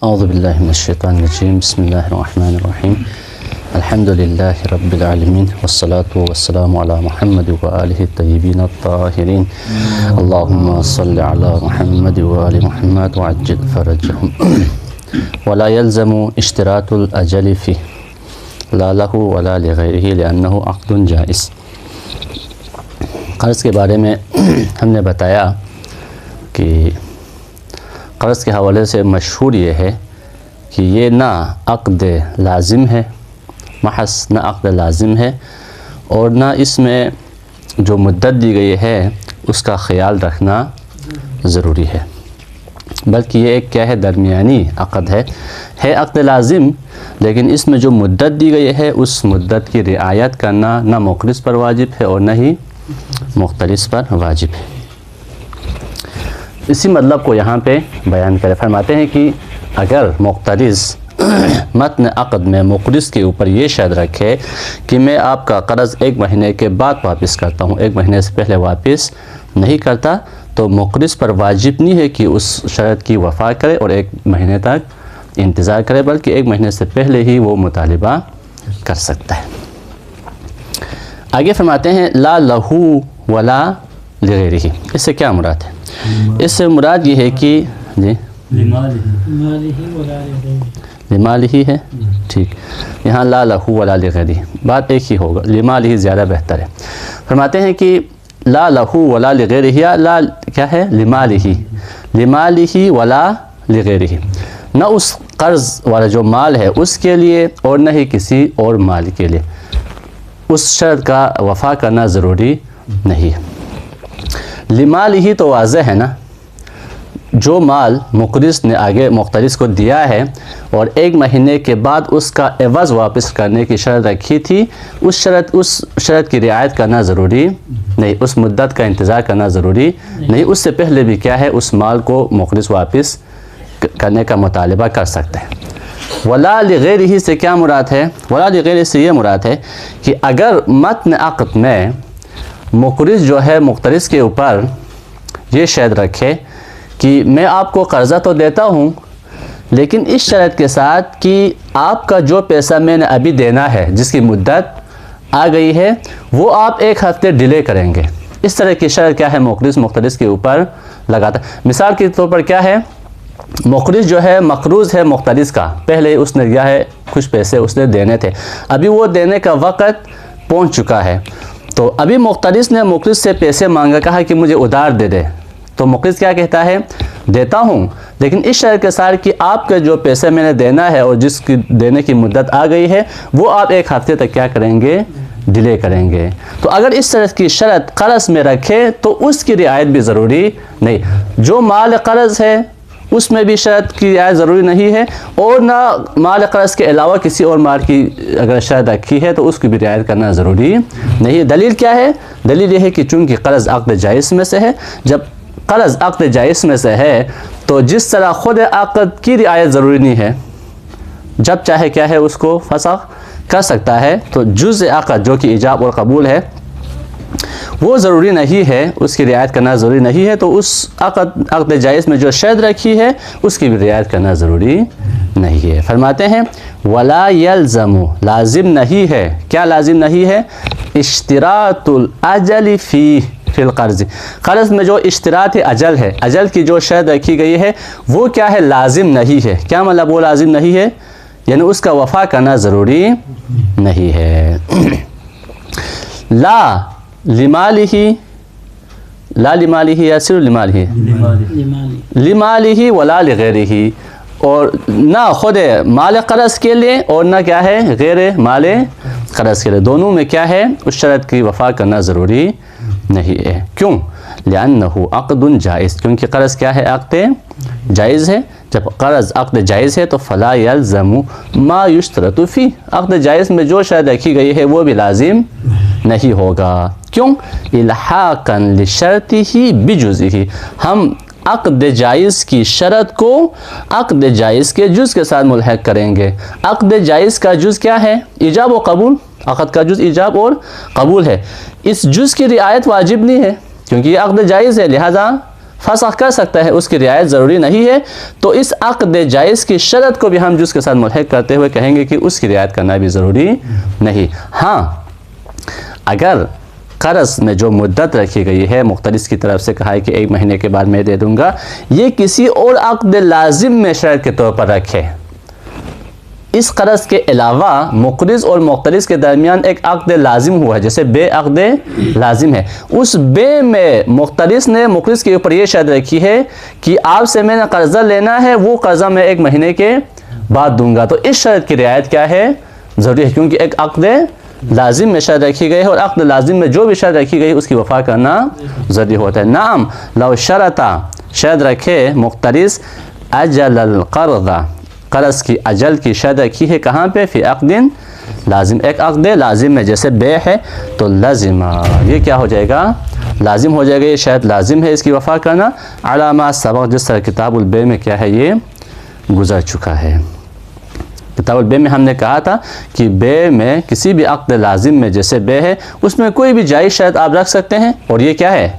اعوذ باللہ من الشیطان الرجیم بسم اللہ الرحمن الرحیم الحمد للہ رب العالمین والصلاة والسلام علی محمد وآلہ الطیبین الطاہرین اللہم صل علی محمد وآل محمد وعجل فرجہم ولا يلزم اشتراط الاجل فیہ لا لہ ولا لغیرہ لأنہ عقد جائز۔ قرض کے بارے میں ہم نے بتایا کہ قرض کے حوالے سے مشہور یہ ہے کہ یہ نہ عقد لازم ہے، محض نہ عقد لازم ہے، اور نہ اس میں جو مدت دی گئی ہے اس کا خیال رکھنا ضروری ہے، بلکہ یہ ایک کیا ہے، درمیانی عقد ہے عقد لازم، لیکن اس میں جو مدت دی گئی ہے اس مدت کی رعایت کرنا نہ مقرض پر واجب ہے اور نہ ہی مختلف پر واجب ہے۔ اسی مطلب کو یہاں پہ بیان کرے، فرماتے ہیں کہ اگر مقترض متن عقد میں مقرض کے اوپر یہ شرط رکھے کہ میں آپ کا قرض 1 مہینے کے بعد واپس کرتا ہوں، 1 مہینے سے پہلے واپس نہیں کرتا، تو مقرض پر واجب نہیں ہے کہ اس شرط کی وفا کرے اور 1 مہینے تک انتظار کرے، بلکہ 1 مہینے سے پہلے ہی وہ مطالبہ کر سکتا ہے۔ آگے فرماتے ہیں لا لہو ولا لغیرہ، اس سے کیا مراد ہے؟ اس سے مراد یہ ہے کہ جی لمالہ ہے، ٹھیک، یہاں لا لہو ولا لغیرہ، بات ایک ہی ہوگا، لمالہ زیادہ بہتر ہے۔ فرماتے ہیں کہ لا لہو ولا لغیرہ، یا لا کیا ہے، لمالہ ولا لغیرہ، نہ اس قرض والا جو مال ہے اس کے لیے اور نہ ہی کسی اور مال کے لیے اس شرط کا وفا کرنا ضروری نہیں ہے۔ لمالہ تو واضح ہے نا، جو مال مقرض نے آگے مقترض کو دیا ہے اور 1 مہینے کے بعد اس کا عوض واپس کرنے کی شرط رکھی تھی، اس شرط کی رعایت کرنا ضروری نہیں، اس مدت کا انتظار کرنا ضروری نہیں، اس سے پہلے بھی کیا ہے، اس مال کو مقرض واپس کرنے کا مطالبہ کر سکتا ہے۔ ولا لغیرہ سے کیا مراد ہے؟ ولا لغیرہ سے یہ مراد ہے کہ اگر متن عقد میں مقرض جو ہے مقترض کے اوپر یہ شرط رکھے کہ میں آپ کو قرضہ تو دیتا ہوں، لیکن اس شرط کے ساتھ کہ آپ کا جو پیسہ میں نے ابھی دینا ہے، جس کی مدت آ گئی ہے، وہ آپ 1 ہفتے ڈیلے کریں گے، اس طرح کی شرط کیا ہے مقترض کے اوپر لگاتا ہے۔ مثال کے طور پر کیا ہے، مقرض جو ہے مقروض ہے مقترض کا، پہلے اس نے دیا ہے، کچھ پیسے اس نے دینے تھے، ابھی وہ دینے کا وقت پہنچ چکا ہے، تو ابھی مقترض نے مقرض سے پیسے مانگا، کہا کہ مجھے ادھار دے دے، تو مقرض کیا کہتا ہے، دیتا ہوں، لیکن اس شرط کے ساتھ کہ آپ کے جو پیسے میں نے دینا ہے اور جس کی دینے کی مدت آ گئی ہے وہ آپ 1 ہفتے تک کیا کریں گے، ڈیلے کریں گے۔ تو اگر اس طرح کی شرط قرض میں رکھے تو اس کی رعایت بھی ضروری نہیں، جو مال قرض ہے اس میں بھی شرط کی رعایت ضروری نہیں ہے، اور نہ مال قرض کے علاوہ کسی اور مال کی اگر شرط رکھی ہے تو اس کی بھی رعایت کرنا ضروری نہیں ہے۔ دلیل کیا ہے؟ دلیل یہ ہے کہ چونکہ قرض عقد جائز میں سے ہے، جب قرض عقد جائز میں سے ہے تو جس طرح خود عقد کی رعایت ضروری نہیں ہے، جب چاہے کیا ہے اس کو فسخ کر سکتا ہے، تو جز عقد جو کہ ایجاب اور قبول ہے وہ ضروری نہیں ہے، اس کی رعایت کرنا ضروری نہیں ہے، تو اس عقد جائز میں جو شرط رکھی ہے اس کی بھی رعایت کرنا ضروری نہیں ہے۔ فرماتے ہیں ولا یلزم، لازم نہیں ہے، کیا لازم نہیں ہے؟ اشتراط الاجل فی القرض، قرض میں جو اشتراط اجل ہے، اجل کی جو شرط رکھی گئی ہے وہ کیا ہے، لازم نہیں ہے۔ کیا مطلب وہ لازم نہیں ہے؟ یعنی اس کا وفا کرنا ضروری نہیں ہے۔ لا لمالہ، لا لمالہ یا صرف لمالہ، لمالہ ولا لغیرہ، اور نہ خود مال قرض کے لیے اور نہ کیا ہے غیر مال قرض کے لیے، دونوں میں کیا ہے اس شرط کی وفا کرنا ضروری نہیں ہے۔ کیوں؟ لأنہ عقد جائز، کیونکہ قرض کیا ہے، عقد جائز ہے۔ جب قرض عقد جائز ہے تو فلا یلزم ما یشترط فی، عقد جائز میں جو شرط رکھی گئی ہے وہ بھی لازم نہیں ہوگا۔ کیوں؟ الحاقا لشرطہ بجزہ، ہم عقد جائز کی شرط کو عقد جائز کے جز کے ساتھ ملحق کریں گے۔ عقد جائز کا جز کیا ہے؟ ایجاب و قبول، عقد کا جز ایجاب اور قبول ہے، اس جز کی رعایت واجب نہیں ہے کیونکہ یہ عقد جائز ہے، لہذا فسخ کر سکتا ہے، اس کی رعایت ضروری نہیں ہے، تو اس عقد جائز کی شرط کو بھی ہم جز کے ساتھ ملحق کرتے ہوئے کہیں گے کہ اس کی رعایت کرنا بھی ضروری نہیں۔ ہاں اگر قرض میں جو مدت رکھی گئی ہے، مختلف کی طرف سے کہا ہے کہ 1 مہینے کے بعد میں دے دوں گا، یہ کسی اور عقد لازم میں شرط کے طور پر رکھے، اس قرض کے علاوہ مقرض اور مختلف کے درمیان ایک عقد لازم ہوا ہے، جیسے بے عقد لازم ہے، اس بے میں مختلف نے مقرض کے اوپر یہ شرط رکھی ہے کہ آپ سے میں نے قرضہ لینا ہے، وہ قرضہ میں 1 مہینے کے بعد دوں گا، تو اس شرط کی رعایت کیا ہے؟ ضروری ہے، کیونکہ ایک عقد لازم میں شرط رکھی گئی ہے، اور عقد لازم میں جو بھی شرط رکھی گئی اس کی وفا کرنا ضروری ہوتا ہے۔ نعم لو شرطا، شرط رکھے مقترض، اجل القرض، قرض کی اجل کی شرط رکھی ہے، کہاں پہ؟ فی عقد لازم، ایک عقد لازم میں، جیسے بے ہے تو لازم، یہ کیا ہو جائے گا؟ لازم ہو جائے گا، یہ شرط لازم ہے اس کی وفا کرنا، علامہ سبق، جس طرح کتاب البیع میں کیا ہے یہ گزر چکا ہے۔ کتاب البیع میں ہم نے کہا تھا کہ بیع میں کسی بھی عقد لازم میں جیسے بیع ہے، اس میں کوئی بھی جائز شرط آپ رکھ سکتے ہیں، اور یہ کیا ہے؟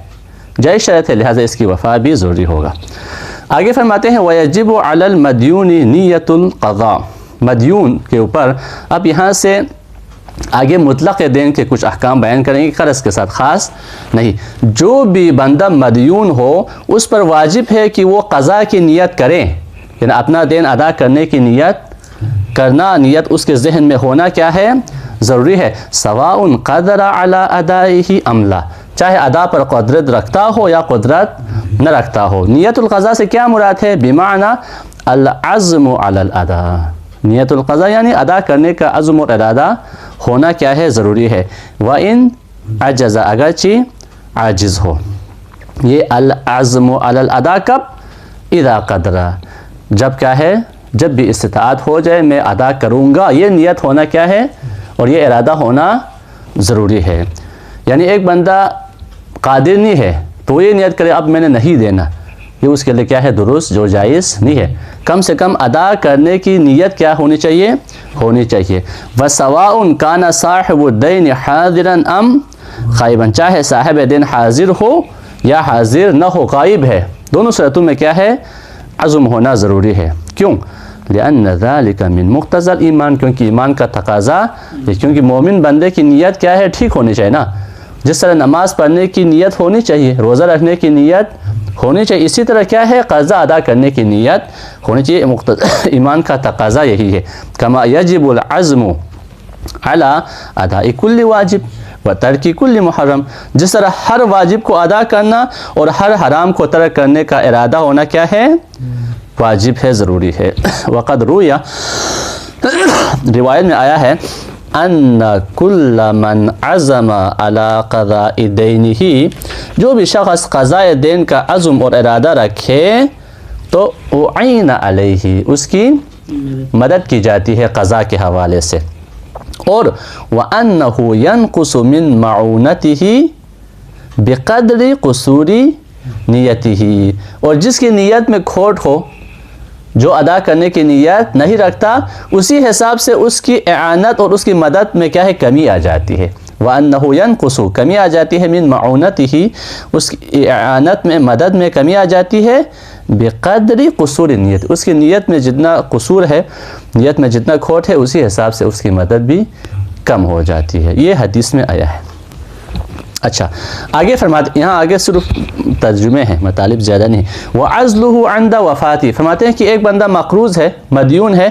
جائز شرط ہے، لہٰذا اس کی وفا بھی ضروری ہوگا۔ آگے فرماتے ہیں وَيَجِبُ عَلَى الْمَدْيُونِ نِيَّةُ الْقَضَاءِ، مدیون کے اوپر اب یہاں سے آگے مطلق دین کے کچھ احکام بیان کریں گے، قرض کے ساتھ خاص نہیں۔ جو بھی بندہ مدیون ہو اس پر واجب ہے کہ وہ قضا کی نیت کرے، یعنی اپنا دین ادا کرنے کی نیت کرنا، نیت اس کے ذہن میں ہونا کیا ہے؟ ضروری ہے۔ سواء قدر علی ادائہ ام لا، چاہے ادا پر قدرت رکھتا ہو یا قدرت نہ رکھتا ہو۔ نیت القضاء سے کیا مراد ہے؟ بمعنی العزم علی الادا، نیت القضاء یعنی ادا کرنے کا عزم اور ارادہ ہونا کیا ہے؟ ضروری ہے۔ وَإِنْ عَجَزَ، اگرچہ عاجز ہو۔ یہ العزم علی الادا کب؟ اذا قدر، جب کیا ہے؟ جب بھی استطاعت ہو جائے میں ادا کروں گا، یہ نیت ہونا کیا ہے؟ اور یہ ارادہ ہونا ضروری ہے۔ یعنی ایک بندہ قادر نہیں ہے تو وہ یہ نیت کرے اب میں نے نہیں دینا، یہ اس کے لیے کیا ہے؟ درست، جو جائز نہیں ہے۔ کم سے کم ادا کرنے کی نیت کیا ہونی چاہیے؟ ہونی چاہیے۔ وَسَوَاءٌ كَانَ صَاحِبُ الدَّيْنِ حَاضِرًا أَمْ غَائِبًا، چاہے صاحب دین حاضر ہو یا حاضر نہ ہو، غائب ہے، دونوں صورتوں میں کیا ہے؟ عزم ہونا ضروری ہے۔ کیوں؟ لِأَنَّ ذَلِكَ مِن مُقْتَضَى الْإِيمَان، کیونکہ ایمان کا تقاضا ہے، کیونکہ مومن بندے کی نیت کیا ہے؟ ٹھیک ہونی چاہیے نا، جس طرح نماز پڑھنے کی نیت ہونی چاہیے، روزہ رکھنے کی نیت ہونی چاہیے، اسی طرح کیا ہے؟ قرضہ ادا کرنے کی نیت ہونی چاہیے، ایمان کا تقاضا یہی ہے۔ کما یجب العزم علی اداء کل واجب و ترک کل محرم، جس طرح ہر واجب کو ادا کرنا اور ہر حرام کو ترک کرنے کا ارادہ ہونا کیا ہے؟ واجب ہے، ضروری ہے۔ وقد رویا، روایت میں آیا ہے ان کل من عزم علی قضاء دینہ، جو بھی شخص قضاء دین کا عزم اور ارادہ رکھے تو اعین علیہ، اس کی مدد کی جاتی ہے قضاء کے حوالے سے، اور وانہ ینقص من معونتہ بقدر قصور نیتہ، اور جس کی نیت میں کھوٹ ہو، جو ادا کرنے کی نیت نہیں رکھتا، اسی حساب سے اس کی اعانت اور اس کی مدد میں کیا ہے؟ کمی آ جاتی ہے۔ وَأَنَّهُ يَنْقُصُ، کمی آ جاتی ہے، من معونتہ، اس کی اعانت میں، مدد میں کمی آ جاتی ہے، بقدر قصور نیت، اس کی نیت میں جتنا قصور ہے، نیت میں جتنا کھوٹ ہے، اسی حساب سے اس کی مدد بھی کم ہو جاتی ہے۔ یہ حدیث میں آیا ہے۔ اچھا آگے فرماتے، یہاں آگے صرف ترجمے ہیں، مطالب زیادہ نہیں۔ وَعَزْلُهُ عِنْدَ وَفَاتِهِ، فرماتے ہیں کہ ایک بندہ مقروض ہے، مدیون ہے،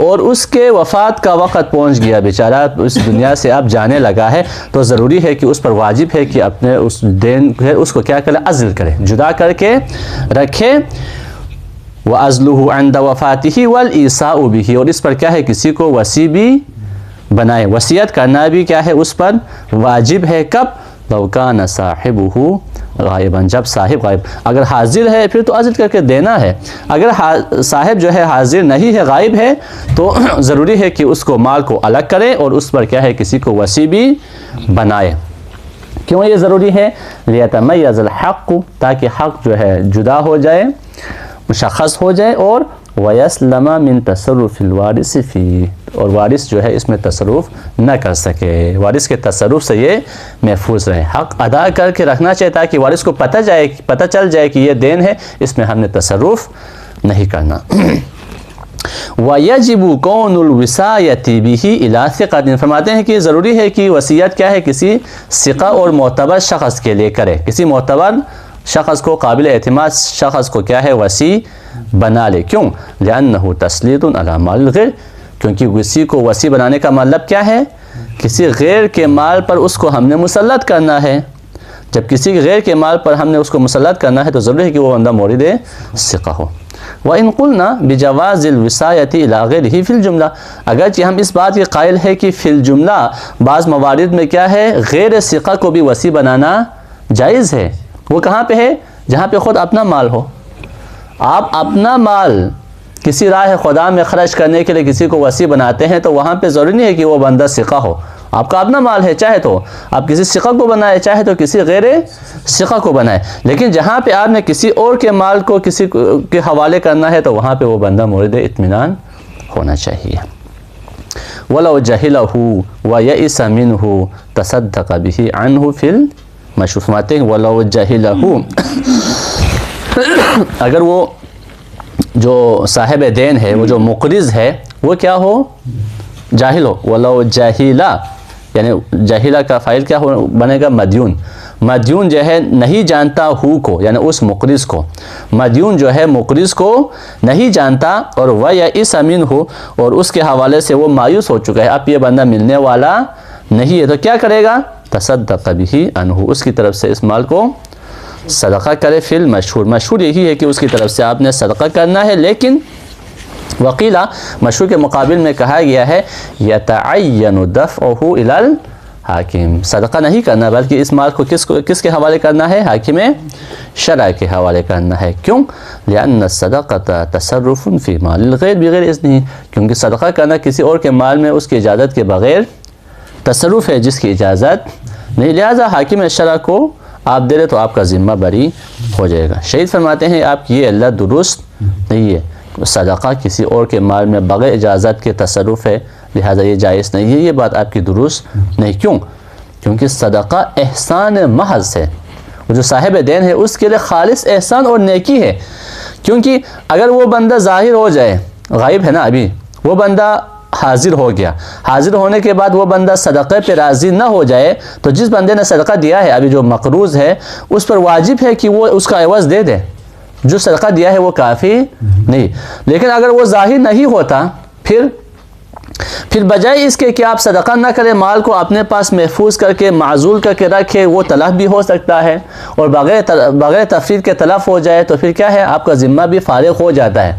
اور اس کے وفات کا وقت پہنچ گیا، بیچارہ اس دنیا سے اب جانے لگا ہے، تو ضروری ہے کہ اس پر واجب ہے کہ اپنے اس دین اس کو کیا کرے؟ عزل کرے، جدا کر کے رکھے۔ وَعَزْلُهُ عِنْدَ وَفَاتِهِ وَالْإِيصَاءُ بِهِ، اور اس پر کیا ہے؟ کسی کو وصی بھی بنائے، وصیت کرنا بھی کیا ہے؟ اس پر واجب ہے۔ کب؟ لو کان صاحبہ غائبا، جب صاحب غائب، اگر حاضر ہے پھر تو عزل کر کے دینا ہے، اگر صاحب جو ہے حاضر نہیں ہے، غائب ہے، تو ضروری ہے کہ اس کو مال کو الگ کرے اور اس پر کیا ہے؟ کسی کو وصی بھی بنائے۔ کیوں یہ ضروری ہے؟ لیتمیز الحق، تاکہ حق جو ہے جدا ہو جائے، مشخص ہو جائے، اور وَيَسْلَمَ مِن تَصَرُّفِ الْوَارِثِ فِيهِ، اور وارث جو ہے اس میں تصرف نہ کر سکے، وارث کے تصرف سے یہ محفوظ رہے، حق ادا کر کے رکھنا چاہیے تاکہ وارث کو پتہ چل جائے کہ یہ دین ہے، اس میں ہم نے تصرف نہیں کرنا۔ وَيَجِبُ كَوْنُ الْوِصَایَةِ بِهِ إِلَىٰ ثِقَةٍ، فرماتے ہیں کہ ضروری ہے کہ وصیت کیا ہے کسی ثقہ اور معتبر شخص کے لیے کرے، کسی معتبر شخص کو، قابل اعتماد شخص کو کیا ہے وصی بنا لے۔ کیوں؟ لِأَنَّهُ تَسْلِيطٌ عَلَىٰ مَالِ الْغَيْرِ، کیونکہ کسی کو وصی بنانے کا مطلب کیا ہے؟ کسی غیر کے مال پر اس کو ہم نے مسلط کرنا ہے۔ جب کسی غیر کے مال پر ہم نے اس کو مسلط کرنا ہے تو ضروری ہے کہ وہ بندہ مورد ثقہ ہو۔ وَإِن قُلْنَا بِجَوَازِ الْوِصَایَةِ إِلَىٰ غَيْرِهِ فِي الْجُمْلَةِ، اگرچہ ہم اس بات کے قائل ہے کہ فی الجملہ بعض موارد میں کیا ہے غیر ثقہ کو بھی وصی بنانا جائز ہے۔ وہ کہاں پہ ہے؟ جہاں پہ خود اپنا مال ہو۔ آپ اپنا مال کسی راہ خدا میں خرچ کرنے کے لیے کسی کو وصی بناتے ہیں تو وہاں پہ ضروری نہیں ہے کہ وہ بندہ ثقہ ہو، آپ کا اپنا مال ہے، چاہے تو آپ کسی ثقہ کو بنائے، چاہے تو کسی غیر ثقہ کو بنائے، لیکن جہاں پہ آپ نے کسی اور کے مال کو کسی کے حوالے کرنا ہے تو وہاں پہ وہ بندہ مورد اطمینان ہونا چاہیے۔ وَلَوْ جَهِلَهُ وَيَئِسَ مِنْهُ تَصَدَّقَ بِهِ عَنْهُ فِي الْمَشْرُوعِ، فرماتے ہیں وَلَوْ جَهِلَهُ، اگر وہ جو صاحب دین ہے، وہ جو مقرض ہے، وہ کیا ہو؟ جاہل ہو۔ وَلَوْ جَهِلَ، یعنی جاہلہ کا فاعل کیا بنے گا؟ مدیون۔ مدیون جو ہے نہیں جانتا ہو کو، یعنی اس مقرض کو، مدیون جو ہے مقرض کو نہیں جانتا، اور وَيَئِسَ مِنْهُ، اور اس کے حوالے سے وہ مایوس ہو چکا ہے، اب یہ بندہ ملنے والا نہیں ہے، تو کیا کرے گا؟ تَصَدَّقَ بِهِ عَنْهُ، اس کی طرف سے اس مال کو صدقہ کرے۔ فی المشہور، مشہور یہی ہے کہ اس کی طرف سے آپ نے صدقہ کرنا ہے، لیکن وقیلہ مشہور کے مقابل میں کہا گیا ہے یتعین دفعہ الی الحاکم، صدقہ نہیں کرنا بلکہ اس مال کو کس کے حوالے کرنا ہے؟ حاکم شرع کے حوالے کرنا ہے۔ کیوں؟ لأن الصدقۃ تصرف فی مال الغیر بغیر اذنہ، کیونکہ صدقہ کرنا کسی اور کے مال میں اس کی اجازت کے بغیر تصرف ہے جس کی اجازت نہیں، لہذا حاکم شرع کو آپ دے رہے تو آپ کا ذمہ بری ہو جائے گا۔ شہید فرماتے ہیں آپ کی یہ علت درست نہیں ہے، صدقہ کسی اور کے مال میں بغیر اجازت کے تصرف ہے، لہذا یہ جائز نہیں ہے، یہ بات آپ کی درست نہیں۔ کیوں؟ کیونکہ صدقہ احسان محض ہے، وہ جو صاحب دین ہے اس کے لیے خالص احسان اور نیکی ہے۔ کیونکہ اگر وہ بندہ ظاہر ہو جائے، غائب ہے نا ابھی، وہ بندہ حاضر ہو گیا، حاضر ہونے کے بعد وہ بندہ صدقے پہ راضی نہ ہو جائے تو جس بندے نے صدقہ دیا ہے، ابھی جو مقروض ہے، اس پر واجب ہے کہ وہ اس کا عوض دے دے، جو صدقہ دیا ہے وہ کافی نہیں۔ لیکن اگر وہ ظاہر نہیں ہوتا، پھر بجائے اس کے کہ آپ صدقہ نہ کریں، مال کو اپنے پاس محفوظ کر کے معزول کر کے رکھے، وہ تلف بھی ہو سکتا ہے اور بغیر تفرید کے تلف ہو جائے تو پھر کیا ہے؟ آپ کا ذمہ بھی فارغ ہو جاتا ہے،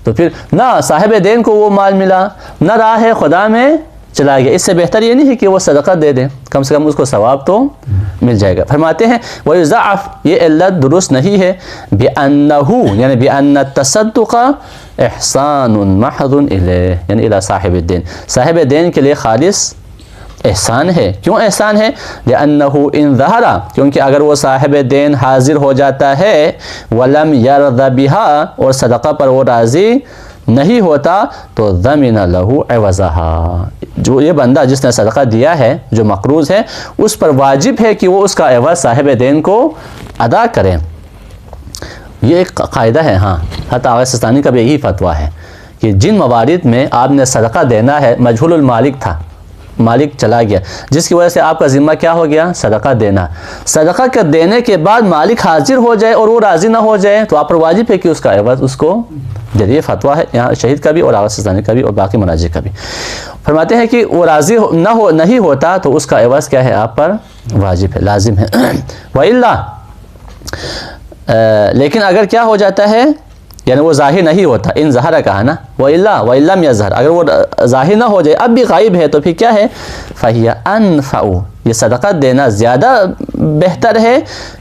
تو پھر نہ صاحب دین کو وہ مال ملا، نہ راہ خدا میں چلا گیا۔ اس سے بہتر یہ نہیں ہے کہ وہ صدقہ دے دیں، کم سے کم اس کو ثواب تو مل جائے گا۔ فرماتے ہیں وَيُضَعَّفْ، یہ علت درست نہیں ہے، بِأَنَّهُ، یعنی بِأَنَّ التَّصَدُّقَ احسان محض الیہ، یعنی الی صاحب الدین، صاحب دین کے لیے خالص احسان ہے۔ کیوں احسان ہے؟ لأنه ان ظہر، کیونکہ اگر وہ صاحب دین حاضر ہو جاتا ہے، ولم یرض بها، اور صدقہ پر وہ راضی نہیں ہوتا، تو ضمن له عوضها، جو یہ بندہ جس نے صدقہ دیا ہے، جو مقروض ہے، اس پر واجب ہے کہ وہ اس کا عوض صاحب دین کو ادا کریں۔ یہ ایک قاعدہ ہے، ہاں حتی آغا سستانی کا بھی یہی فتویٰ ہے کہ جن موارد میں آپ نے صدقہ دینا ہے، مجہول المالک تھا، مالک چلا گیا، جس کی وجہ سے آپ کا ذمہ کیا ہو گیا؟ صدقہ دینا۔ صدقہ کے دینے کے بعد مالک حاضر ہو جائے اور وہ راضی نہ ہو جائے تو آپ پر واجب ہے کہ اس کا عوض اس کو دے۔ یہ فتویٰ ہے یہاں شہید کا بھی اور آغا سستانی کا بھی اور باقی مراجع کا بھی۔ فرماتے ہیں کہ وہ راضی نہیں ہوتا تو اس کا عوض کیا ہے؟ آپ پر واجب ہے، لازم ہے۔ وَإِلَّا، لیکن اگر کیا ہو جاتا ہے، یعنی وہ ظاہر نہیں ہوتا، ان ظہر کہا نا، وَإِلَّا وَإِلَّمْ يَظْهَرْ، اگر وہ ظاہر نہ ہو جائے، اب بھی غائب ہے، تو پھر کیا ہے؟ فَهِيَ أَنْفَعُ، یہ صدقہ دینا زیادہ بہتر ہے،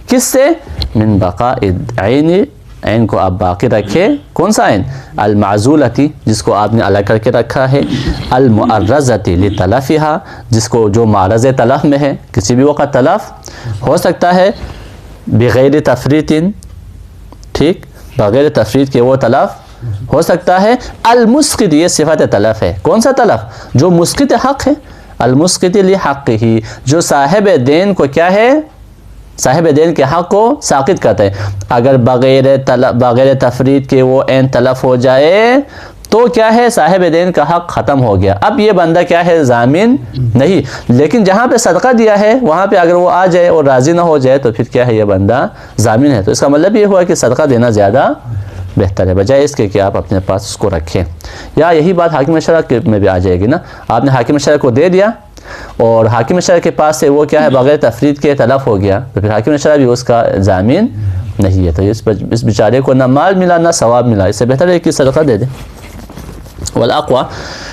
کس سے؟ من بقاء العین، عین کو آپ باقی رکھے، کون سا عین؟ المعزولتی، جس کو آپ نے الگ کر کے رکھا ہے، المعرضتی لتلفها، جس کو جو معرض تلف میں ہے، کسی بھی وقت تلف ہو سکتا ہے، بغیر تفریط، ٹھیک، بغیر تفرید کے وہ تلف ہو سکتا ہے المسقط، یہ صفت تلف ہے. کون سا تلف؟ جو مسقط حق ہے. المسقط لحقہ، جو صاحب دین کو کیا ہے، صاحب دین کے حق کو ساقط کرتا ہے. اگر بغیر تفرید کے وہ عین تلف ہو جائے تو کیا ہے، صاحب دین کا حق ختم ہو گیا. اب یہ بندہ کیا ہے، ضامن نہیں. لیکن جہاں پہ صدقہ دیا ہے وہاں پہ اگر وہ آ جائے اور راضی نہ ہو جائے تو پھر کیا ہے، یہ بندہ ضامن ہے. تو اس کا مطلب یہ ہوا کہ صدقہ دینا زیادہ بہتر ہے بجائے اس کے کہ آپ اپنے پاس اس کو رکھیں. یا یہی بات حاکم شرع میں بھی آ جائے گی نا. آپ نے حاکم شرع کو دے دیا اور حاکم شرع کے پاس سے وہ کیا ہے، بغیر تفرید کے تلف ہو گیا، تو پھر حاکم شرع بھی اس کا ضامن نہیں ہے. تو اس بیچارے کو نہ مال ملا نہ ثواب ملا. اس سے بہتر ہے کہ صدقہ دے دے. والاقوى،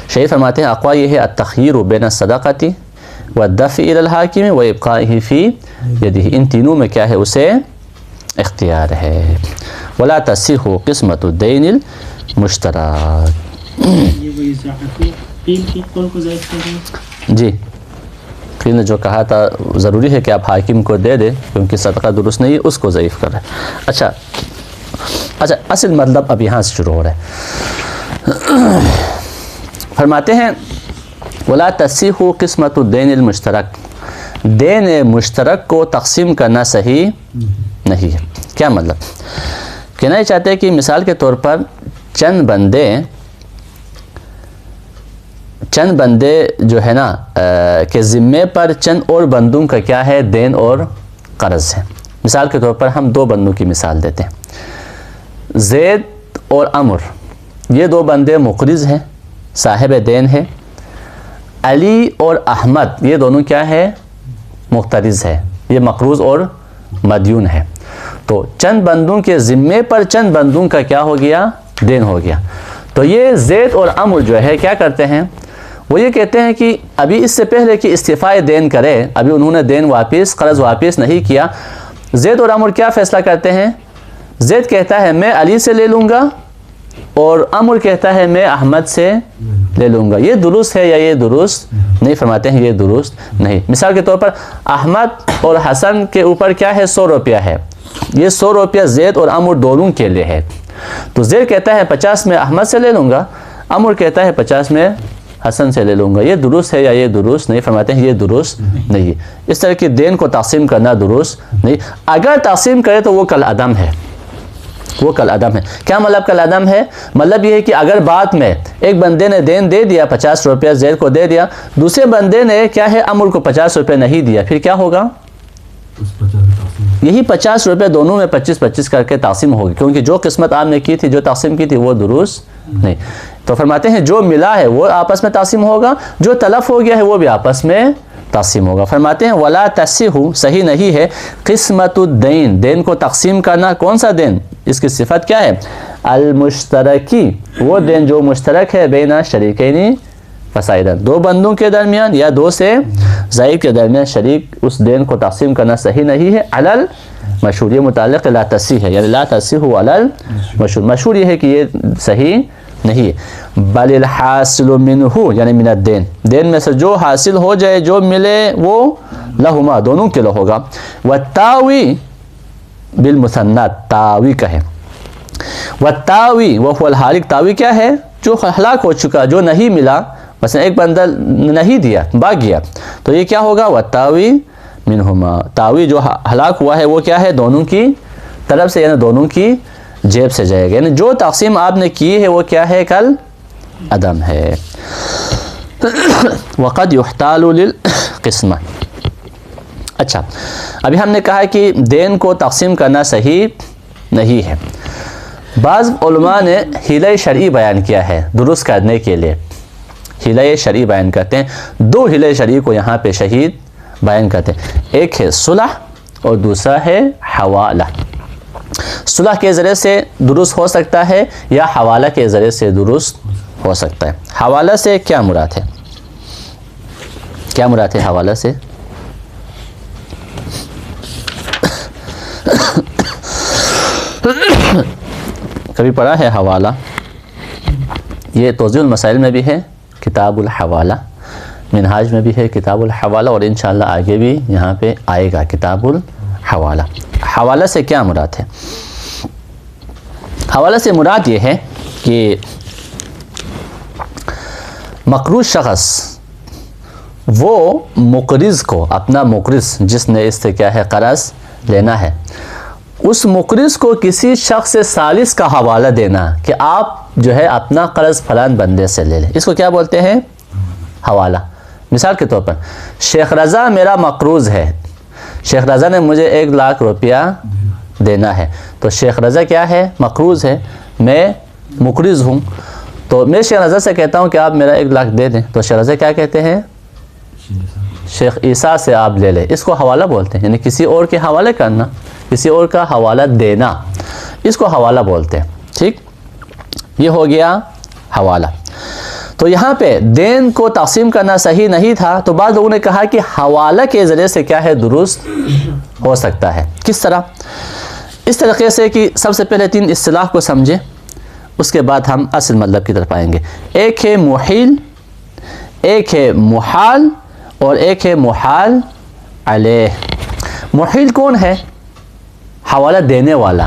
شیخ فرماتے ہیں اقوى یہ ہے التخییر بین الصدقۃ والدفع الى الحاکم وابقائہ فی یدہ. ان تینوں میں کیا ہے، اسے اختیار ہے. ولا تصح قسمۃ الدین المشترک. جی قیل نے جو کہا تھا ضروری ہے کہ آپ حاکم کو دے دیں کیونکہ صدقہ درست نہیں ہے، اس کو ضعیف کر رہا ہے. اچھا اصل مطلب اب یہاں سے شروع ہو رہا ہے. فرماتے ہیں ولا تصح قسمۃ الدین المشترک، دین مشترک کو تقسیم کرنا صحیح نہیں ہے. کیا مطلب؟ کہنا یہ چاہتے ہیں کہ مثال کے طور پر چند بندے جو ہے نا کہ ذمے پر چند اور بندوں کا کیا ہے، دین اور قرض ہے. مثال کے طور پر ہم دو بندوں کی مثال دیتے ہیں. زید اور عمر، یہ دو بندے مقرض ہیں، صاحب دین ہے. علی اور احمد یہ دونوں کیا ہے، مقترض ہے، یہ مقروض اور مدیون ہے. تو چند بندوں کے ذمے پر چند بندوں کا کیا ہو گیا، دین ہو گیا. تو یہ زید اور عمر جو ہے کیا کرتے ہیں، وہ یہ کہتے ہیں کہ ابھی اس سے پہلے کہ استعفائے دین کرے، ابھی انہوں نے دین واپس، قرض واپس نہیں کیا. زید اور عمر کیا فیصلہ کرتے ہیں، زید کہتا ہے میں علی سے لے لوں گا اور عمر کہتا ہے میں احمد سے لے لوں گا. یہ درست ہے یا یہ درست نہیں؟ فرماتے ہیں یہ درست نہیں. مثال کے طور پر احمد اور حسن کے اوپر کیا ہے، 100 روپیہ ہے. یہ 100 روپیہ زید اور عمر دونوں کے لیے ہے. تو زید کہتا ہے 50 میں احمد سے لے لوں گا، عمر کہتا ہے 50 میں حسن سے لے لوں گا. یہ درست ہے یا یہ درست نہیں؟ فرماتے ہیں یہ درست نہیں ہے. اس طرح کے دین کو تقسیم کرنا درست نہیں. اگر تقسیم کرے تو وہ کل عدم ہے، وہ کل عدم ہے. کیا مطلب کل عدم ہے؟ مطلب یہ ہے کہ اگر بعد میں ایک بندے نے دین دے دیا، 50 روپیہ زید کو دے دیا، دوسرے بندے نے کیا ہے، عمر کو 50 روپیہ نہیں دیا، پھر کیا ہوگا، یہی 50 روپے دونوں میں 25-25 کر کے تقسیم ہوگی، کیونکہ جو قسمت آپ نے کی تھی، جو تقسیم کی تھی وہ درست نہیں. تو فرماتے ہیں جو ملا ہے وہ آپس میں تقسیم ہوگا، جو تلف ہو گیا ہے وہ بھی آپس میں تقسیم ہوگا. فرماتے ہیں ولا تصح، صحیح نہیں ہے، قسمت الدین، دین کو تقسیم کرنا. کون سا دین؟ اس کی صفت کیا ہے، المشترکی، وہ دین جو مشترک ہے، بین شریکین فسائدہ، دو بندوں کے درمیان یا دو سے زائد کے درمیان شریک، اس دین کو تقسیم کرنا صحیح نہیں ہے. علل مشہور، یہ متعلق لا تصح ہے، یعنی لا تصح علل مشہور. مشہور یہ ہے کہ یہ صحیح نہیں ہے. بل الحاصل منہ، یعنی من الدین، دین میں سے جو حاصل ہو جائے، جو ملے، وہ لہما، دونوں کے لیے ہوگا. والتاوی بالمثنى، تاوی کہے. والتاوی وهو الحالق، تاوی کیا ہے، جو ہلاک ہو چکا، جو نہیں ملا. مثلا ایک بندہ نہیں دیا، بھاگ گیا، تو یہ کیا ہوگا، والتاوی منہما، تاوی جو ہلاک ہوا ہے وہ کیا ہے، دونوں کی طرف سے، یعنی دونوں کی جیب سے جائے گا. یعنی جو تقسیم آپ نے کی ہے وہ کیا ہے، کل عدم ہے. وقد يحتال للقسمہ. اچھا ابھی ہم نے کہا کہ دین کو تقسیم کرنا صحیح نہیں ہے. بعض علماء نے حیلہ شرعی بیان کیا ہے درست کرنے کے لیے، حیلہ شرعی بیان کرتے ہیں. دو حیلہ شرعی کو یہاں پہ شہید بیان کرتے ہیں. ایک ہے صلح اور دوسرا ہے حوالہ. صلح کے ذریعے سے درست ہو سکتا ہے یا حوالہ کے ذریعے سے درست ہو سکتا ہے. حوالہ سے کیا مراد ہے، کیا مراد ہے حوالہ سے؟ کبھی پڑھا ہے حوالہ؟ یہ توضیح المسائل میں بھی ہے، کتاب الحوالہ، منہاج میں بھی ہے کتاب الحوالہ، اور انشاءاللہ آگے بھی یہاں پہ آئے گا کتاب الحوالہ. حوالہ سے کیا مراد ہے؟ حوالہ سے مراد یہ ہے کہ مقروض شخص وہ مقرض کو، اپنا مقرض جس نے اس سے کیا ہے قرض لینا ہے، اس مقرض کو کسی شخص ثالث کا حوالہ دینا کہ آپ جو ہے اپنا قرض فلان بندے سے لے لیں، اس کو کیا بولتے ہیں؟ حوالہ۔ مثال کے طور پر شیخ رضا میرا مقروض ہے، شیخ رضا نے مجھے 1,00,000 روپیہ دینا ہے، تو شیخ رضا کیا ہے؟ مقروض ہے، میں مقرض ہوں، تو میں شیخ رضا سے کہتا ہوں کہ آپ میرا 1,00,000 دے دیں، تو شیخ رضا کیا کہتے ہیں؟ شیخ عیسیٰ سے آپ لے لیں، اس کو حوالہ بولتے ہیں، یعنی کسی اور کے حوالے کرنا، کسی اور کا حوالہ دینا، اس کو حوالہ بولتے ہیں۔ ٹھیک، یہ ہو گیا حوالہ۔ تو یہاں پہ دین کو تقسیم کرنا صحیح نہیں تھا، تو بعض لوگوں نے کہا کہ حوالہ کے ذریعے سے کیا ہے؟ درست ہو سکتا ہے۔ کس طرح؟ اس طریقے سے کہ سب سے پہلے 3 اصطلاح کو سمجھیں، اس کے بعد ہم اصل مطلب کی طرف آئیں گے۔ ایک ہے محیل، ایک ہے محال، اور ایک ہے محال علیہ۔ محیل کون ہے؟ حوالہ دینے والا،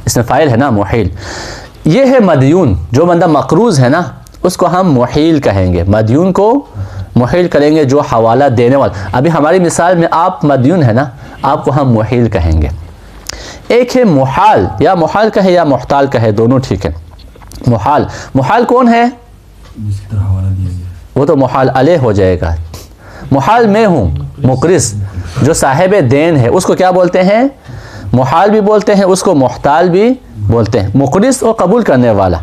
اس میں فاعل ہے نا محیل۔ یہ ہے مدیون، جو بندہ مقروض ہے نا اس کو ہم محیل کہیں گے، مدیون کو محیل کریں گے، جو حوالہ دینے والا۔ ابھی ہماری مثال میں آپ مدیون ہے نا، آپ کو ہم محیل کہیں گے۔ ایک ہے محال، یا محال کہے یا محتال کہے، دونوں ٹھیک ہے۔ محال، محال کون ہے؟ وہ تو محال علیہ ہو جائے گا۔ محال میں ہوں مقرض، جو صاحب دین ہے، اس کو کیا بولتے ہیں؟ محال بھی بولتے ہیں، اس کو محتال بھی بولتے ہیں۔ مقرض اور قبول کرنے والا،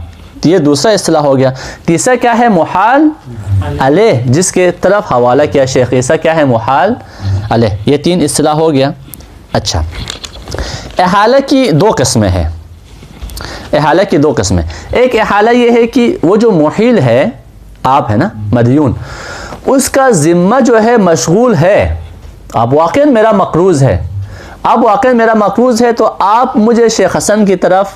یہ دوسرا اصطلاح ہو گیا۔ تیسرا کیا ہے؟ محال علیہ، جس کے طرف حوالہ کیا شیخ عیسیٰ، کیا ہے؟ محال علیہ۔ یہ 3 اصطلاح ہو گیا۔ اچھا، احالہ کی 2 قسمیں ہیں۔ احالہ کی 2 قسمیں، ایک احالہ یہ ہے کہ وہ جو محیل ہے، آپ ہے نا مدیون، اس کا ذمہ جو ہے مشغول ہے، آپ واقعاً میرا مقروض ہے، آپ واقعاً میرا مقروض ہے، تو آپ مجھے شیخ حسن کی طرف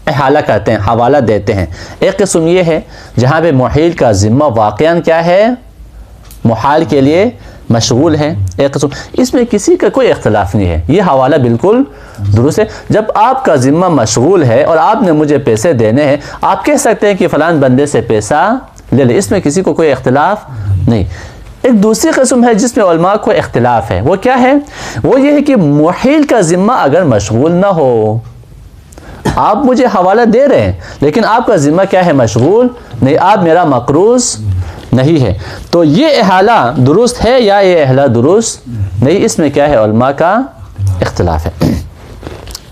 احالہ کرتے ہیں، حوالہ دیتے ہیں۔ ایک قسم یہ ہے جہاں پہ محیل کا ذمہ واقعاً کیا ہے؟ محال کے لیے مشغول ہے۔ ایک قسم، اس میں کسی کا کوئی اختلاف نہیں ہے، یہ حوالہ بالکل درست ہے۔ جب آپ کا ذمہ مشغول ہے اور آپ نے مجھے پیسے دینے ہیں، آپ کہہ سکتے ہیں کہ فلان بندے سے پیسہ لے لے، اس میں کسی کو کوئی اختلاف نہیں۔ ایک دوسری قسم ہے جس میں علماء کو اختلاف ہے، وہ کیا ہے؟ وہ یہ ہے کہ محیل کا ذمہ اگر مشغول نہ ہو، آپ مجھے حوالہ دے رہے ہیں لیکن آپ کا ذمہ کیا ہے؟ مشغول نہیں، آپ میرا مقروض نہیں ہے، تو یہ احالہ درست ہے یا یہ احالہ درست نہیں، اس میں کیا ہے؟ علماء کا اختلاف ہے۔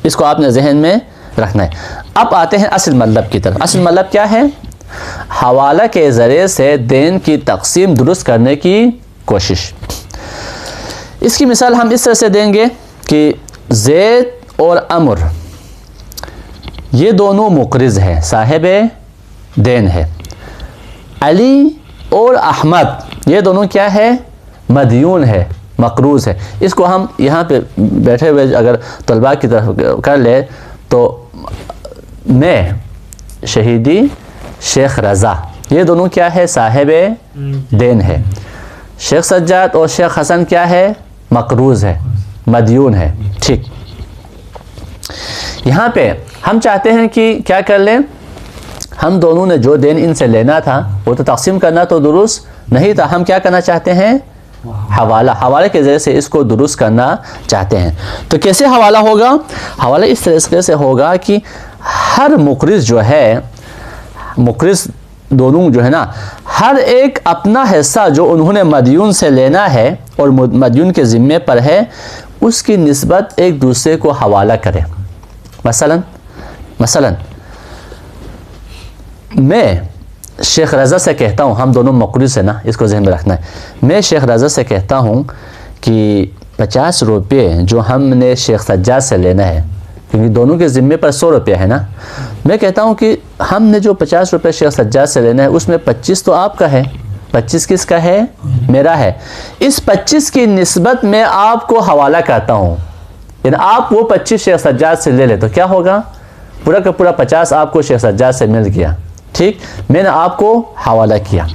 اس کو آپ نے ذہن میں رکھنا ہے۔ اب آتے ہیں اصل مطلب کی طرف۔ اصل مطلب کیا ہے؟ حوالہ کے ذریعے سے دین کی تقسیم درست کرنے کی کوشش۔ اس کی مثال ہم اس طرح سے دیں گے کہ زید اور عمر یہ دونوں مقرض ہیں، صاحب دین ہے۔ علی اور احمد یہ دونوں کیا ہے؟ مدیون ہے، مقروض ہے۔ اس کو ہم یہاں پہ بیٹھے ہوئے اگر طلباء کی طرف کر لے تو میں شہیدی شیخ رضا، یہ دونوں کیا ہے؟ صاحب دین ہے۔ شیخ سجاد اور شیخ حسن کیا ہے؟ مقروض ہے، مدیون ہے۔ ٹھیک، یہاں پہ ہم چاہتے ہیں کہ کیا کر لیں؟ ہم دونوں نے جو دین ان سے لینا تھا وہ تو تقسیم کرنا تو درست نہیں تھا، ہم کیا کرنا چاہتے ہیں؟ حوالہ، حوالے کے ذریعے سے اس کو درست کرنا چاہتے ہیں۔ تو کیسے حوالہ ہوگا؟ حوالہ اس طریقے سے ہوگا کہ ہر مقرض جو ہے، مقرض دونوں جو ہے نا، ہر ایک اپنا حصہ جو انہوں نے مدیون سے لینا ہے اور مدیون کے ذمے پر ہے، اس کی نسبت ایک دوسرے کو حوالہ کرے۔ مثلا میں شیخ رضا سے کہتا ہوں، ہم دونوں مقرض ہیں نا، اس کو ذہن میں رکھنا ہے، میں شیخ رضا سے کہتا ہوں کہ 50 روپے جو ہم نے شیخ سجاد سے لینا ہے، کیونکہ دونوں کے ذمے پر 100 روپے ہے نا، میں کہتا ہوں کہ ہم نے جو 50 روپے شیخ سجاد سے لینا ہے اس میں 25 تو آپ کا ہے، 25 کس کا ہے؟ میرا ہے۔ اس 25 کی نسبت میں آپ کو حوالہ کرتا ہوں، یعنی آپ وہ 25 شیخ سجاد سے لے لے تو کیا ہوگا؟ پورا کا پورا 50 آپ کو شیخ سجاد سے مل گیا۔ ٹھیک، میں نے آپ کو حوالہ کیا۔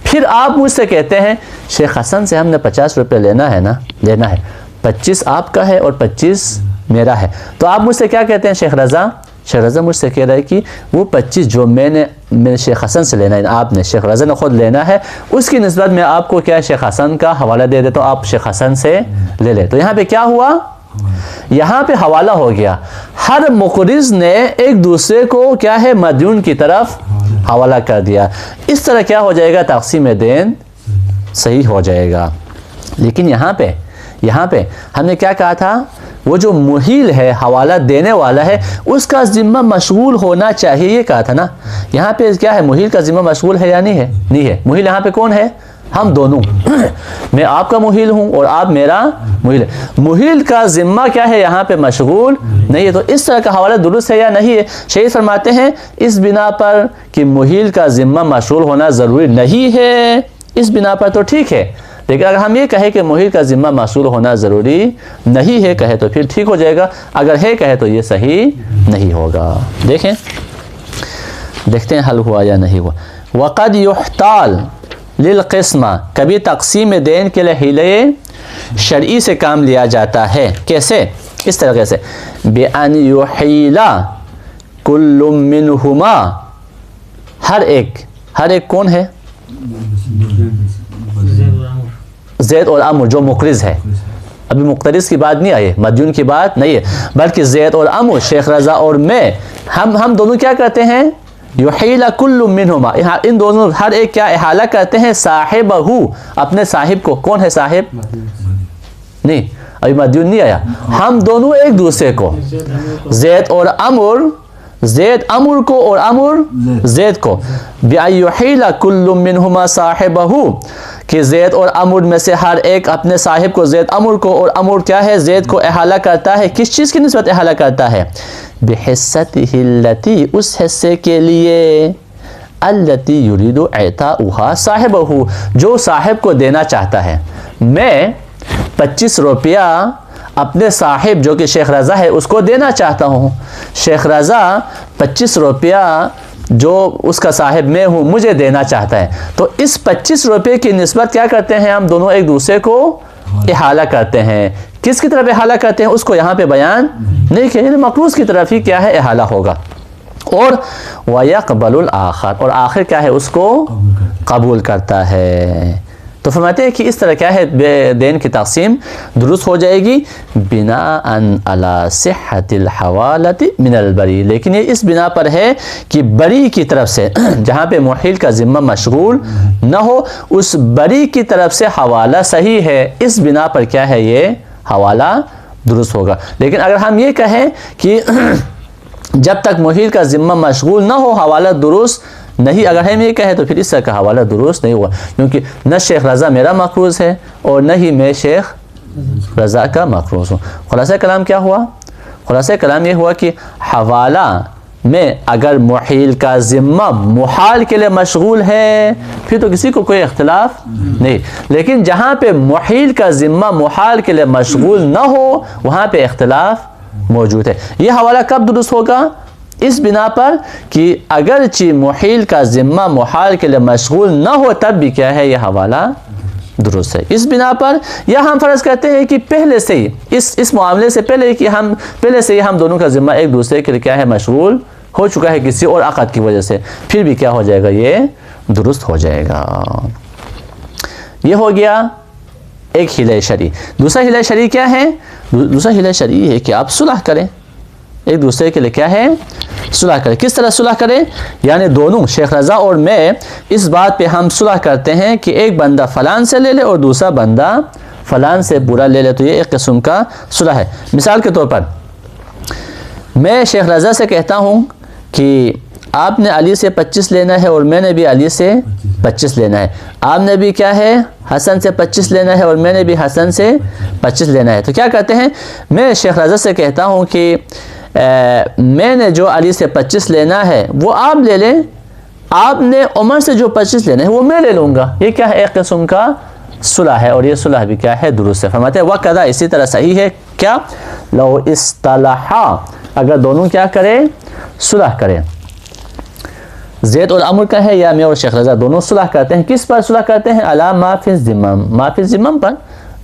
پھر آپ مجھ سے کہتے ہیں شیخ حسن سے ہم نے 50 روپے لینا ہے نا، لینا ہے، 25 آپ کا ہے اور 25 میرا ہے، تو آپ مجھ سے کیا کہتے ہیں؟ شیخ رضا شیخ رضا مجھ سے کہہ رہا ہے کہ وہ 25 جو میں نے شیخ حسن سے لینا ہے، آپ نے شیخ رضا نے خود لینا ہے، اس کی نسبت میں آپ کو کیا شیخ حسن کا حوالہ دے دیتا ہوں، آپ شیخ حسن سے لے لیں۔ تو یہاں پہ کیا ہوا؟ یہاں پہ حوالہ ہو گیا، ہر مقرض نے ایک دوسرے کو کیا ہے مدیون کی طرف حوالہ کر دیا۔ اس طرح کیا ہو جائے گا؟ تقسیم دین صحیح ہو جائے گا۔ لیکن یہاں پہ ہم نے کیا کہا تھا؟ وہ جو محیل ہے، حوالہ دینے والا ہے، اس کا ذمہ مشغول ہونا چاہیے، یہ کہا تھا نا۔ یہاں پہ کیا ہے؟ محیل کا ذمہ مشغول ہے یا نہیں ہے؟ نہیں ہے۔ محیل یہاں پہ کون ہے؟ ہم دونوں میں آپ کا محیل ہوں اور آپ میرا محیل ہے۔ محیل کا ذمہ کیا ہے؟ یہاں پہ مشغول نہیں ہے۔ تو اس طرح کا حوالہ درست ہے یا نہیں ہے؟ شیخ فرماتے ہیں اس بنا پر کہ محیل کا ذمہ مشغول ہونا ضروری نہیں ہے، اس بنا پر تو ٹھیک ہے، لیکن اگر ہم یہ کہیں کہ محیل کا ذمہ مشغول ہونا ضروری نہیں ہے کہے تو پھر ٹھیک ہو جائے گا، اگر ہے کہے تو یہ صحیح نہیں ہوگا۔ دیکھتے ہیں حل ہوا یا نہیں ہوا۔ وقد یحتال للقسمہ، کبھی تقسیم دین کے لیے حیلے شرعی سے کام لیا جاتا ہے۔ کیسے؟ اس طریقے سے بِأَنْ يُحِيلَ كُلٌّ مِّنْهُمَا، ہر ایک کون ہے؟ زید اور عمرو جو مقرض ہے، ابھی مقترض کی بات نہیں آئی، مدیون کی بات نہیں ہے، بلکہ زید اور عمرو، شیخ رضا اور میں، ہم دونوں کیا کرتے ہیں؟ یحیل کل منہما، ان دونوں ہر ایک کیا احالہ کرتے ہیں؟ صاحبہ، اپنے صاحب کو۔ کون ہے صاحب؟ نہیں، ابھی مدیون نہیں آیا۔ ہم دونوں ایک دوسرے کو، زید اور عمرو، زید عمرو کو اور عمرو زید کو، بِأَنْ يُحِيلَ كُلٌّ مِّنْهُمَا صَاحِبَهُ، کہ زید اور عمرو میں سے ہر ایک اپنے صاحب کو، زید عمرو کو اور عمرو کیا ہے؟ زید کو احالہ کرتا ہے۔ کس چیز کی نسبت احالہ کرتا ہے؟ بِحِصَّتِهِ الَّتِي، اس حصے کے لیے، الَّتِي يُرِيدُ اعطاؤها صاحبہ، جو صاحب کو دینا چاہتا ہے۔ میں 25 روپیہ اپنے صاحب جو کہ شیخ رضا ہے اس کو دینا چاہتا ہوں، شیخ رضا 25 روپیہ جو اس کا صاحب میں ہوں مجھے دینا چاہتا ہے، تو اس 25 روپے کی نسبت کیا کرتے ہیں؟ ہم دونوں ایک دوسرے کو احالہ کرتے ہیں۔ کس کی طرف احالہ کرتے ہیں؟ اس کو یہاں پہ بیان نہیں کیا، یعنی مقروض کی طرف ہی کیا ہے؟ احالہ ہوگا۔ اور وَيَقْبَلُ الْآخَرُ، اور آخر کیا ہے؟ اس کو قبول کرتا ہے۔ تو فرماتے ہیں کہ اس طرح کیا ہے دین کی تقسیم درست ہو جائے گی، بناءً علی صحت الحوالۃ من البری، لیکن یہ اس بنا پر ہے کہ بری کی طرف سے، جہاں پہ محیل کا ذمہ مشغول نہ ہو، اس بری کی طرف سے حوالہ صحیح ہے، اس بنا پر کیا ہے؟ یہ حوالہ درست ہوگا۔ لیکن اگر ہم یہ کہیں کہ جب تک محیل کا ذمہ مشغول نہ ہو حوالہ درست نہیں، اگر ہم یہ کہیں تو پھر اس طرح کا حوالہ درست نہیں ہوا، کیونکہ نہ شیخ رضا میرا مقروض ہے اور نہ ہی میں شیخ رضا کا مقروض ہوں۔ خلاصہ کلام کیا ہوا؟ خلاصہ کلام یہ ہوا کہ حوالہ میں اگر محیل کا ذمہ محال کے لیے مشغول ہے پھر تو کسی کو کوئی اختلاف نہیں، لیکن جہاں پہ محیل کا ذمہ محال کے لیے مشغول نہ ہو وہاں پہ اختلاف موجود ہے۔ یہ حوالہ کب درست ہوگا؟ اس بنا پر کہ اگرچہ محیل کا ذمہ محال کے لیے مشغول نہ ہو تب بھی کیا ہے؟ یہ حوالہ درست ہے۔ اس بنا پر، یا ہم فرض کرتے ہیں کہ پہلے سے ہی اس معاملے سے پہلے کہ پہلے سے ہی ہم دونوں کا ذمہ ایک دوسرے کے لیے کیا ہے؟ مشغول ہو چکا ہے کسی اور عقد کی وجہ سے، پھر بھی کیا ہو جائے گا؟ یہ درست ہو جائے گا۔ یہ ہو گیا ایک حیلہ شرعی۔ دوسرا حیلہ شرعی کیا ہے؟ دوسرا حیلہ شرعی ہے کہ آپ صلح کریں، ایک دوسرے کے لیے کیا ہے؟ صلح کریں۔ کس طرح صلح کریں؟ یعنی دونوں شیخ رضا اور میں اس بات پہ ہم صلح کرتے ہیں کہ ایک بندہ فلان سے لے لے اور دوسرا بندہ فلان سے پورا لے لے، تو یہ ایک قسم کا صلح ہے۔ مثال کے طور پر میں شیخ رضا سے کہتا ہوں کہ آپ نے علی سے 25 لینا ہے اور میں نے بھی علی سے 25 لینا ہے، آپ نے بھی کیا ہے؟ حسن سے 25 لینا ہے اور میں نے بھی حسن سے 25 لینا ہے۔ تو کیا کہتے ہیں؟ میں شیخ رضا سے کہتا ہوں کہ میں نے جو علی سے 25 لینا ہے وہ آپ لے لیں، آپ نے عمر سے جو 25 لینا ہے وہ میں لے لوں گا۔ یہ کیا ہے؟ ایک قسم کا صلح ہے، اور یہ صلح بھی کیا ہے؟ درست ہے۔ فرماتے ہیں وَقَذَا، اسی طرح صحیح ہے کیا؟ لو اصطلحا، اگر دونوں کیا کریں؟ صلح کریں۔ زید اور عمرو کا ہے یا میں اور شیخ رضا دونوں صلح کرتے ہیں، کس پر صلح کرتے ہیں؟ علی ما فی الذمم، ما فی الذمم پر،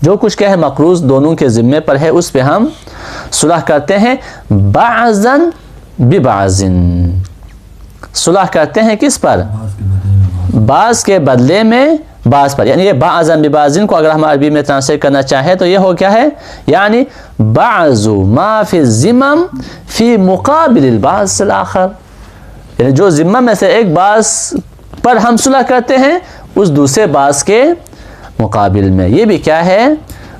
جو کچھ کیا ہے مقروض دونوں کے ذمے پر ہے اس پہ ہم صلح کرتے ہیں۔ بعضاً ببعض، صلح کرتے ہیں کس پر؟ بعض کے بدلے میں بعض پر. یعنی یہ بعضا ببعض کو اگر ہم عربی میں ٹرانسلیٹ کرنا چاہیں تو یہ ہو کیا ہے؟ یعنی بعض ما فی الذمم فی مقابل البعض الاخر، یعنی جو ذمہ میں سے ایک بعض پر ہم صلح کرتے ہیں اس دوسرے بعض کے مقابل میں. یہ بھی کیا ہے؟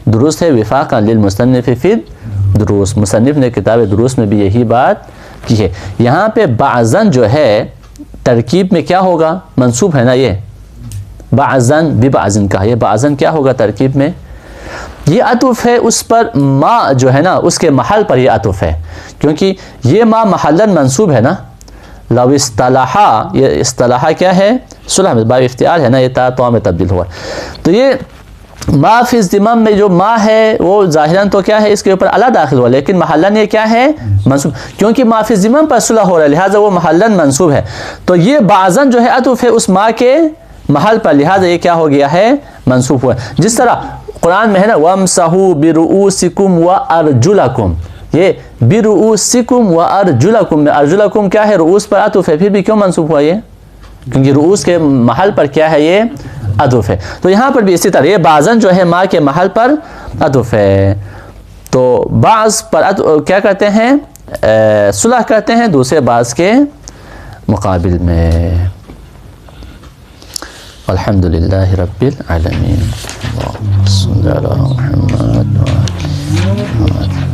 درست ہے. وفاقا للمصنف فی الدروس، مصنف نے کتاب دروس میں بھی یہی بات کی ہے. یہاں پہ بعضاً جو ہے ترکیب میں کیا ہوگا؟ منصوب ہے نا، یہ بعضاً ببعض کا، یہ بعضاً کیا ہوگا ترکیب میں؟ یہ عطف ہے اس پر ما جو ہے نا اس کے محل پر یہ عطف ہے، کیونکہ یہ ما محلاً منصوب ہے نا. لو اصطلحا، یہ اصطلاحہ کیا ہے؟ صلح میں باب افتعال ہے نا، یہ تا تو میں تبدیل ہوا. تو یہ ما فی الذمم میں جو ما ہے وہ ظاہراً تو کیا ہے؟ اس کے اوپر الا داخل ہوا، لیکن محلاً یہ کیا ہے؟ منصوب، کیونکہ ما فی الذمم پر صلح ہو رہا ہے لہٰذا وہ محلاً منصوب ہے. تو یہ بعضاً جو ہے عطف ہے اس ما کے محل پر، لہٰذا یہ کیا ہو گیا ہے؟ منصوب ہوا. جس طرح قرآن میں ہے نا وَامْسَحُوا بِرُؤُوسِكُمْ وَأَرْجُلَكُمْ، یہ بِرُؤُوسِكُمْ وَأَرْجُلَكُمْ میں ارجلکم کیا ہے؟ رؤوس پر عطف ہے، پھر بھی کیوں منصوب ہوا یہ؟ کیونکہ رؤوس کے محل پر کیا ہے؟ یہ عطف ہے. تو یہاں پر بھی اسی طرح یہ بعضاً جو ہے ما کے محل پر عطف ہے. تو بعض پر کیا کرتے ہیں؟ صلح کرتے ہیں دوسرے بعض کے مقابل میں. الحمدللہ رب العالمین. اللہم صل علی محمد و آل محمد.